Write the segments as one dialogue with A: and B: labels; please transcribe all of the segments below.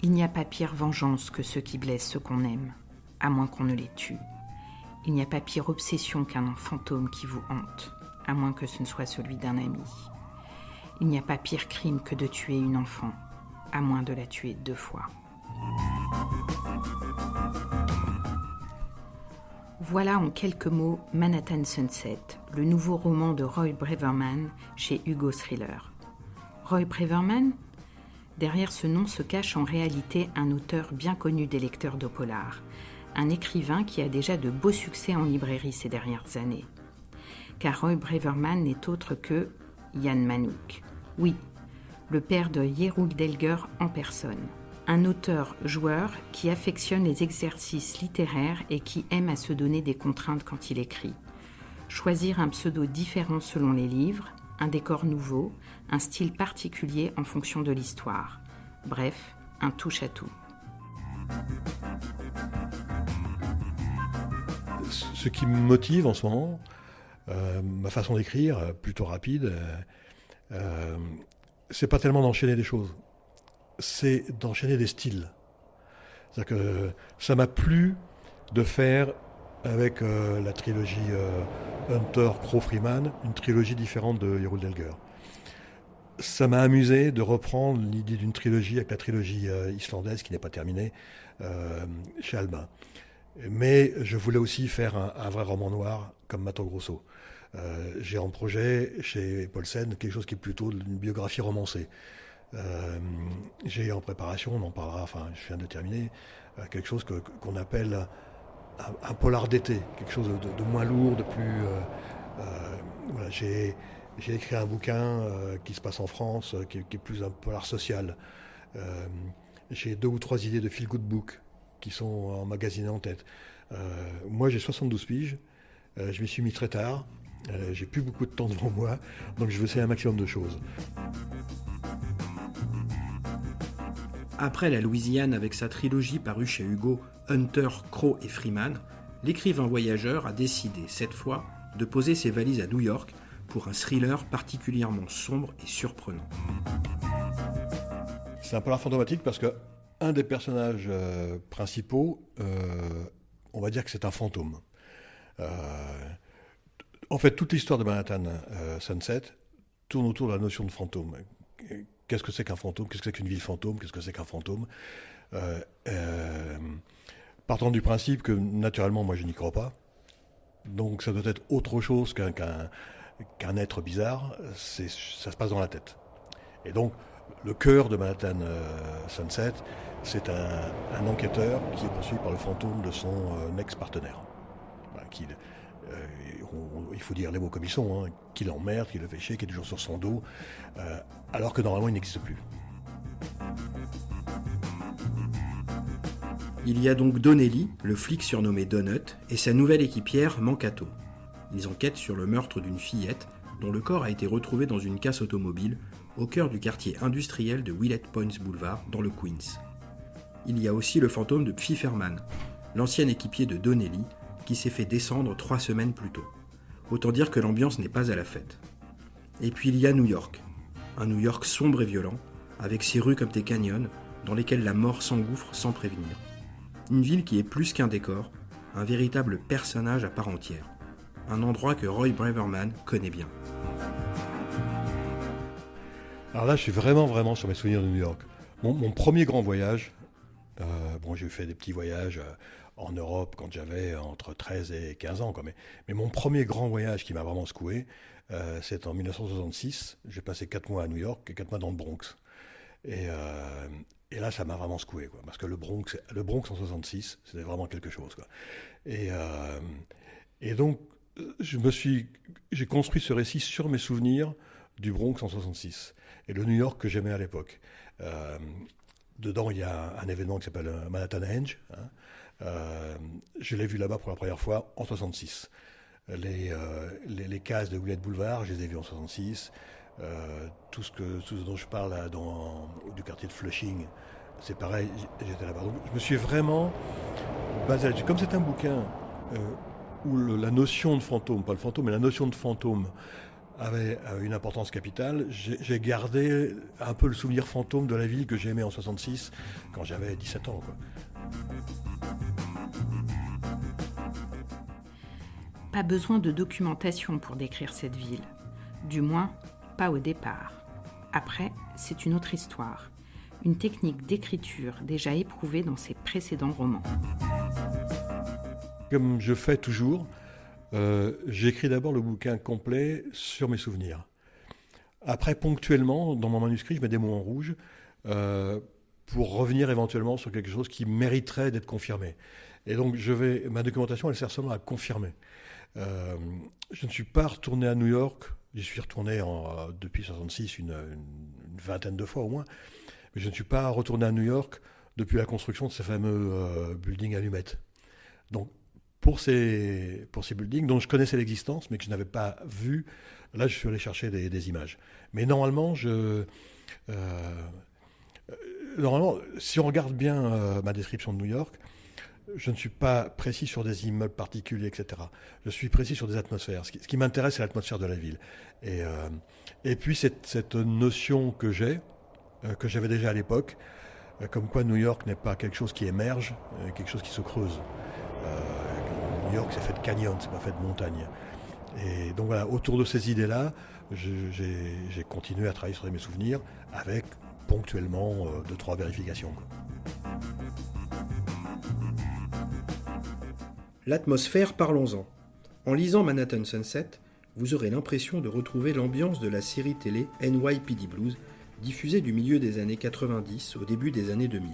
A: Il n'y a pas pire vengeance que ceux qui blessent ceux qu'on aime, à moins qu'on ne les tue. Il n'y a pas pire obsession qu'un fantôme qui vous hante, à moins que ce ne soit celui d'un ami. Il n'y a pas pire crime que de tuer une enfant, à moins de la tuer 2 fois. Voilà en quelques mots Manhattan Sunset, le nouveau roman de Roy Braverman chez Hugo Thriller. Roy Braverman ? Derrière ce nom se cache en réalité un auteur bien connu des lecteurs de polar, un écrivain qui a déjà de beaux succès en librairie ces dernières années. Car Roy Braverman n'est autre que Jan Manouk. Oui, le père de Jeroen Delger en personne. Un auteur-joueur qui affectionne les exercices littéraires et qui aime à se donner des contraintes quand il écrit. Choisir un pseudo différent selon les livres, un décor nouveau, un style particulier en fonction de l'histoire. Bref, un touche-à-tout.
B: Ce qui me motive en ce moment, ma façon d'écrire, plutôt rapide, c'est pas tellement d'enchaîner des choses, c'est d'enchaîner des styles. C'est-à-dire que ça m'a plu de faire avec la trilogie Hunter, Crow, Freeman, une trilogie différente de Jeroen Delger. Ça m'a amusé de reprendre l'idée d'une trilogie avec la trilogie islandaise qui n'est pas terminée chez Albin. Mais je voulais aussi faire un vrai roman noir comme Mato Grosso. J'ai en projet chez Paulsen quelque chose qui est plutôt une biographie romancée. J'ai en préparation, on en parlera, enfin je viens de terminer, quelque chose qu'on appelle un polar d'été, quelque chose de moins lourd, de plus... voilà, j'ai écrit un bouquin qui se passe en France, qui est plus un polar social. J'ai 2 ou 3 idées de feel-good book qui sont emmagasinées en tête. Moi j'ai 72 piges, je m'y suis mis très tard, j'ai plus beaucoup de temps devant moi, donc je veux essayer un maximum de choses.
C: Après la Louisiane avec sa trilogie parue chez Hugo, Hunter, Crow et Freeman, l'écrivain voyageur a décidé, cette fois, de poser ses valises à New York pour un thriller particulièrement sombre et surprenant.
B: C'est un polar fantomatique parce que un des personnages principaux, on va dire que c'est un fantôme. En fait, toute l'histoire de Manhattan Sunset tourne autour de la notion de fantôme. Qu'est-ce que c'est qu'un fantôme ? Qu'est-ce que c'est qu'une ville fantôme ? Qu'est-ce que c'est qu'un fantôme ? Partant du principe que, naturellement, moi, je n'y crois pas. Donc, ça doit être autre chose qu'un être bizarre. Ça se passe dans la tête. Et donc, le cœur de Manhattan Sunset, c'est un enquêteur qui est poursuivi par le fantôme de son ex-partenaire. Voilà, il faut dire les mots comme ils sont, hein, qui l'emmerde, qui le fait chier, qui est toujours sur son dos, alors que normalement il n'existe plus.
C: Il y a donc Donnelly, le flic surnommé Donut, et sa nouvelle équipière Mankato. Ils enquêtent sur le meurtre d'une fillette dont le corps a été retrouvé dans une casse automobile au cœur du quartier industriel de Willett Points Boulevard dans le Queens. Il y a aussi le fantôme de Pfifferman, l'ancien équipier de Donnelly, qui s'est fait descendre 3 semaines plus tôt. Autant dire que l'ambiance n'est pas à la fête. Et puis il y a New York, un New York sombre et violent, avec ses rues comme des canyons, dans lesquels la mort s'engouffre sans prévenir. Une ville qui est plus qu'un décor, un véritable personnage à part entière. Un endroit que Roy Braverman connaît bien.
B: Alors là, je suis vraiment sur mes souvenirs de New York. Mon premier grand voyage, j'ai fait des petits voyages en Europe quand j'avais entre 13 et 15 ans. Quoi. Mais mon premier grand voyage qui m'a vraiment secoué, c'est en 1966. J'ai passé 4 mois à New York et 4 mois dans le Bronx. Et là, ça m'a vraiment secoué. Quoi, parce que le Bronx en 66, c'était vraiment quelque chose. Quoi. Et donc, j'ai construit ce récit sur mes souvenirs du Bronx en 66 et le New York que j'aimais à l'époque. Dedans, il y a un événement qui s'appelle Manhattan Henge. Je l'ai vu là-bas pour la première fois en 66. Les cases de Willett Boulevard, je les ai vues en 66. Tout ce dont je parle là, du quartier de Flushing, c'est pareil, j'étais là-bas. Donc, je me suis vraiment basé là-dessus. Comme c'est un bouquin où la notion de fantôme, pas le fantôme, mais la notion de fantôme avait une importance capitale, j'ai gardé un peu le souvenir fantôme de la ville que j'ai aimée en 66 quand j'avais 17 ans, quoi.
A: Pas besoin de documentation pour décrire cette ville. Du moins, pas au départ. Après, c'est une autre histoire. Une technique d'écriture déjà éprouvée dans ses précédents romans.
B: Comme je fais toujours, j'écris d'abord le bouquin complet sur mes souvenirs. Après, ponctuellement, dans mon manuscrit, je mets des mots en rouge pour revenir éventuellement sur quelque chose qui mériterait d'être confirmé. Et donc, ma documentation, elle sert seulement à confirmer. Je ne suis pas retourné à New York. J'y suis retourné depuis 1966 une vingtaine de fois au moins. Mais je ne suis pas retourné à New York depuis la construction de ces fameux buildings allumettes. Donc, pour ces buildings dont je connaissais l'existence, mais que je n'avais pas vu, là, je suis allé chercher des images. Mais normalement, si on regarde bien ma description de New York, je ne suis pas précis sur des immeubles particuliers, etc. Je suis précis sur des atmosphères. Ce qui m'intéresse, c'est l'atmosphère de la ville. Et puis, cette notion que j'avais déjà à l'époque, comme quoi New York n'est pas quelque chose qui émerge, quelque chose qui se creuse. New York, c'est fait de canyons, c'est pas fait de montagnes. Et donc voilà, autour de ces idées-là, j'ai continué à travailler sur mes souvenirs avec ponctuellement 2-3 vérifications, quoi.
C: L'atmosphère, parlons-en. En lisant Manhattan Sunset, vous aurez l'impression de retrouver l'ambiance de la série télé NYPD Blues, diffusée du milieu des années 90 au début des années 2000.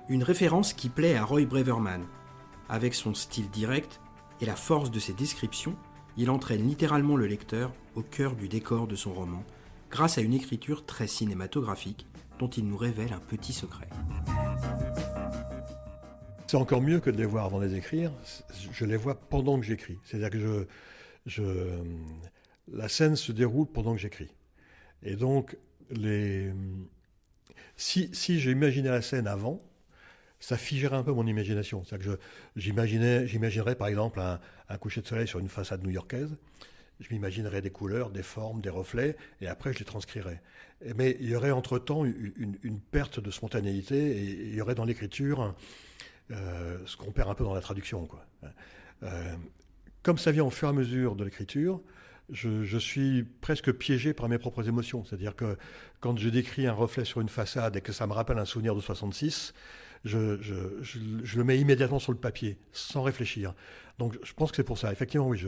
C: Une référence qui plaît à Roy Braverman. Avec son style direct et la force de ses descriptions, il entraîne littéralement le lecteur au cœur du décor de son roman, grâce à une écriture très cinématographique dont il nous révèle un petit secret.
B: C'est encore mieux que de les voir avant de les écrire. Je les vois pendant que j'écris. C'est-à-dire que la scène se déroule pendant que j'écris. Et donc, si j'imaginais la scène avant, ça figerait un peu mon imagination. C'est-à-dire que j'imaginerais par exemple un coucher de soleil sur une façade new-yorkaise. Je m'imaginerais des couleurs, des formes, des reflets, et après je les transcrirais. Mais il y aurait entre-temps une perte de spontanéité, et il y aurait dans l'écriture ce qu'on perd un peu dans la traduction, quoi. Comme ça vient au fur et à mesure de l'écriture, je suis presque piégé par mes propres émotions. C'est-à-dire que quand je décris un reflet sur une façade et que ça me rappelle un souvenir de 66, je le mets immédiatement sur le papier, sans réfléchir. Donc je pense que c'est pour ça. Effectivement, oui,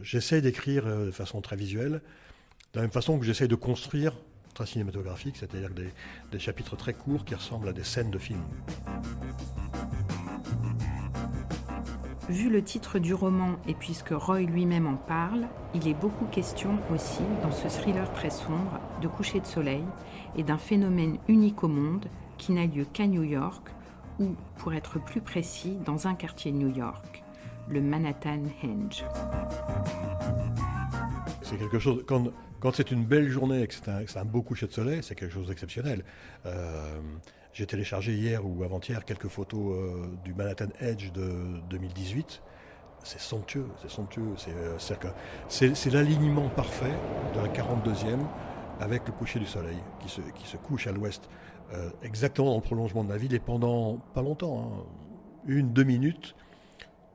B: j'essaie d'écrire de façon très visuelle, de la même façon que j'essaie de construire très cinématographique, c'est-à-dire des chapitres très courts qui ressemblent à des scènes de film.
A: Vu le titre du roman et puisque Roy lui-même en parle, il est beaucoup question aussi, dans ce thriller très sombre, de coucher de soleil et d'un phénomène unique au monde qui n'a lieu qu'à New York ou, pour être plus précis, dans un quartier de New York, le Manhattan Henge.
B: C'est quelque chose... Quand c'est une belle journée et que c'est un beau coucher de soleil, c'est quelque chose d'exceptionnel. J'ai téléchargé hier ou avant-hier quelques photos du Manhattan Edge de 2018. C'est somptueux, c'est somptueux. C'est l'alignement parfait de la 42e avec le coucher du soleil qui se couche à l'ouest, exactement dans le prolongement de la ville et pendant pas longtemps, 1-2 minutes,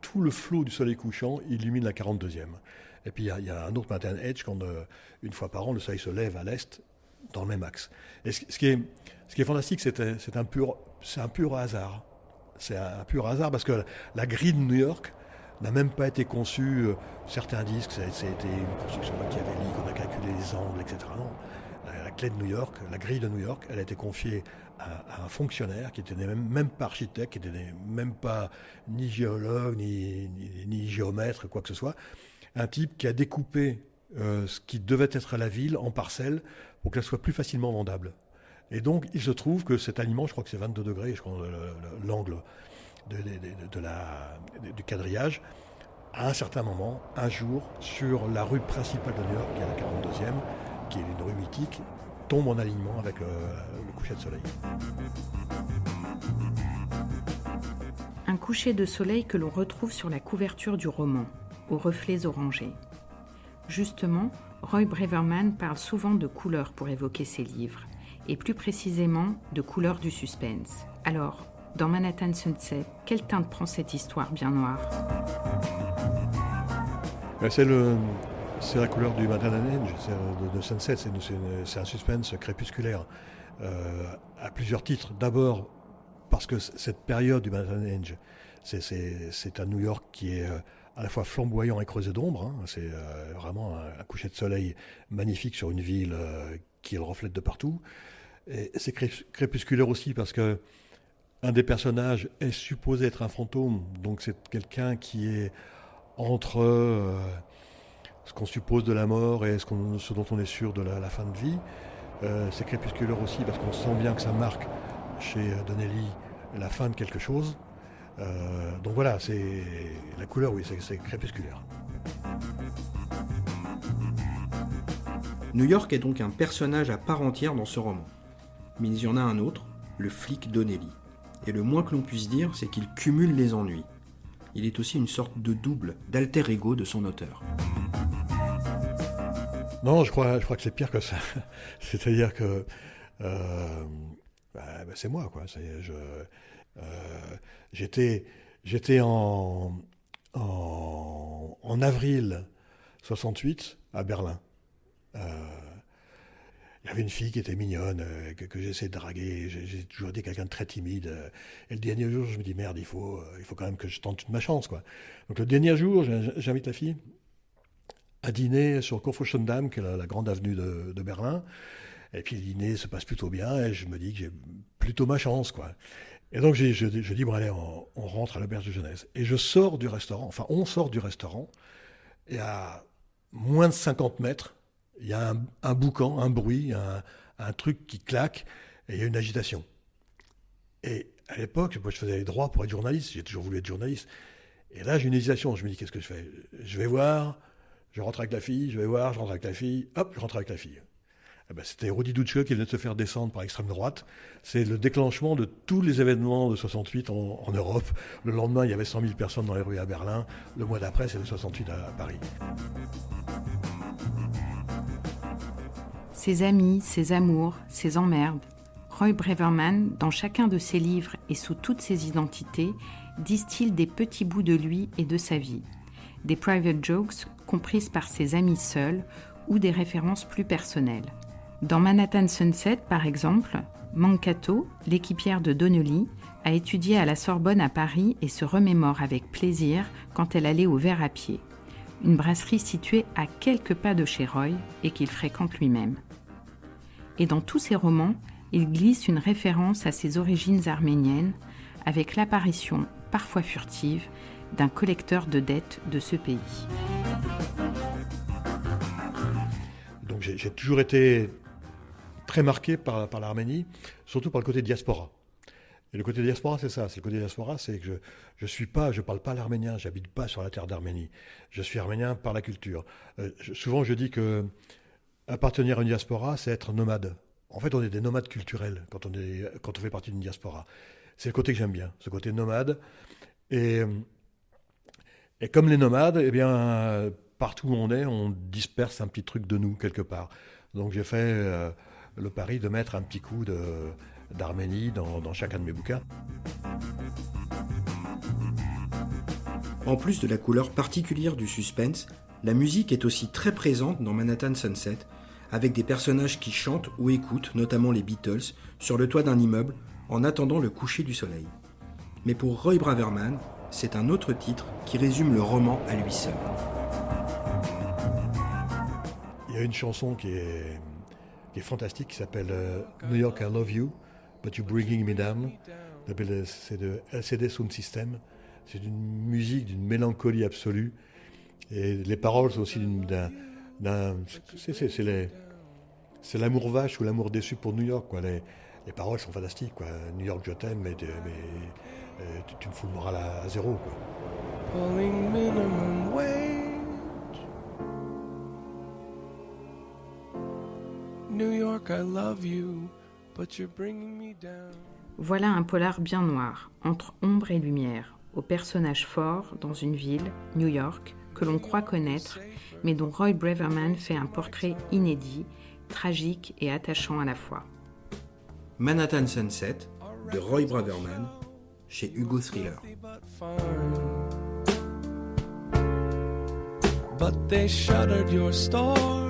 B: tout le flot du soleil couchant illumine la 42e. Et puis il y a un autre Manhattan Edge quand une fois par an le soleil se lève à l'est dans le même axe. Et ce qui est fantastique, c'est un pur hasard. C'est un pur hasard parce que la grille de New York n'a même pas été conçue. Certains disent que ça a été une construction machiavélique, on a calculé les angles, etc. Non. La clé de New York, la grille de New York, elle a été confiée à un fonctionnaire qui était même pas architecte, qui était même pas ni géologue, ni géomètre, quoi que ce soit. Un type qui a découpé ce qui devait être la ville en parcelles pour qu'elle soit plus facilement vendable. Et donc, il se trouve que cet aliment, je crois que c'est 22 degrés, je crois, l'angle du quadrillage, à un certain moment, un jour, sur la rue principale de New York, qui est la 42e, qui est une rue mythique, tombe en alignement avec le coucher de soleil.
A: Un coucher de soleil que l'on retrouve sur la couverture du roman, aux reflets orangés. Justement, Roy Braverman parle souvent de couleurs pour évoquer ses livres, et plus précisément de couleurs du suspense. Alors, dans Manhattan Sunset, quelle teinte prend cette histoire bien noire ?
B: C'est la couleur du Manhattan Edge, de Sunset, c'est un suspense crépusculaire, à plusieurs titres. D'abord, parce que cette période du Manhattan Edge, c'est un New York qui est à la fois flamboyant et creusé d'ombre, hein. C'est vraiment un coucher de soleil magnifique sur une ville qui le reflète de partout. Et c'est crépusculaire aussi parce que un des personnages est supposé être un fantôme, donc c'est quelqu'un qui est entre ce qu'on suppose de la mort et ce dont on est sûr de la fin de vie. C'est crépusculaire aussi parce qu'on sent bien que ça marque chez Donnelly la fin de quelque chose. Donc voilà, c'est la couleur, oui, c'est crépusculaire.
C: New York est donc un personnage à part entière dans ce roman. Mais il y en a un autre, le flic Donnelly. Et le moins que l'on puisse dire, c'est qu'il cumule les ennuis. Il est aussi une sorte de double, d'alter ego de son auteur.
B: Non, je crois que c'est pire que ça. C'est-à-dire que c'est moi, quoi. J'étais en avril 68 à Berlin. Il y avait une fille qui était mignonne, que j'essayais de draguer. J'ai toujours été quelqu'un de très timide. Et le dernier jour, je me dis, merde, il faut quand même que je tente toute ma chance, quoi. Donc le dernier jour, j'invite la fille à dîner sur Kurfürstendamm, qui est la grande avenue de Berlin. Et puis le dîner se passe plutôt bien, et je me dis que j'ai plutôt ma chance, quoi. Et donc je dis, bon allez, on rentre à l'auberge de jeunesse. Et on sort du restaurant, et à moins de 50 mètres, il y a un boucan, un bruit, un truc qui claque, et il y a une agitation. Et à l'époque, moi, je faisais les droits pour être journaliste, j'ai toujours voulu être journaliste. Et là, j'ai une hésitation, je me dis, qu'est-ce que je fais ? Je vais voir, je rentre avec la fille, je rentre avec la fille, hop, je rentre avec la fille. Eh ben, c'était Rudi Dutschke qui venait de se faire descendre par l'extrême droite. C'est le déclenchement de tous les événements de 68 en Europe. Le lendemain, il y avait 100 000 personnes dans les rues à Berlin. Le mois d'après, c'était 68 à Paris.
A: Ses amis, ses amours, ses emmerdes. Roy Braverman, dans chacun de ses livres et sous toutes ses identités, distille des petits bouts de lui et de sa vie. Des private jokes comprises par ses amis seuls ou des références plus personnelles. Dans Manhattan Sunset, par exemple, Mankato, l'équipière de Donnelly, a étudié à la Sorbonne à Paris et se remémore avec plaisir quand elle allait au Verre à pied, une brasserie située à quelques pas de chez Roy et qu'il fréquente lui-même. Et dans tous ses romans, il glisse une référence à ses origines arméniennes, avec l'apparition, parfois furtive, d'un collecteur de dettes de ce pays.
B: Donc j'ai toujours été très marqué par l'Arménie, surtout par le côté diaspora. Et le côté diaspora, c'est ça. C'est le côté diaspora, c'est que je parle pas l'arménien, j'habite pas sur la terre d'Arménie. Je suis arménien par la culture. Souvent, je dis que appartenir à une diaspora, c'est être nomade. En fait, on est des nomades culturels quand on fait partie d'une diaspora. C'est le côté que j'aime bien, ce côté nomade. Et comme les nomades, eh bien, partout où on est, on disperse un petit truc de nous quelque part. Donc j'ai fait le pari de mettre un petit coup d'Arménie dans chacun de mes bouquins.
C: En plus de la couleur particulière du suspense, la musique est aussi très présente dans Manhattan Sunset, avec des personnages qui chantent ou écoutent, notamment les Beatles, sur le toit d'un immeuble, en attendant le coucher du soleil. Mais pour Roy Braverman, c'est un autre titre qui résume le roman à lui seul.
B: Il y a une chanson qui est fantastique, qui s'appelle New York, I Love You, But You're Bringing Me Down. C'est de LCD Sound System. C'est une musique d'une mélancolie absolue. Et les paroles sont aussi c'est l'amour vache ou l'amour déçu pour New York, quoi. Les paroles sont fantastiques, quoi. New York, je t'aime, mais tu me fous le moral à zéro, quoi.
D: Pulling minimum wage. New York, I love you, but you're bringing me down.
A: Voilà un polar bien noir, entre ombre et lumière, aux personnages forts dans une ville, New York, que l'on croit connaître, mais dont Roy Braverman fait un portrait inédit, tragique et attachant à la fois.
C: Manhattan Sunset de Roy Braverman chez Hugo Thriller.
D: But they shuttered your store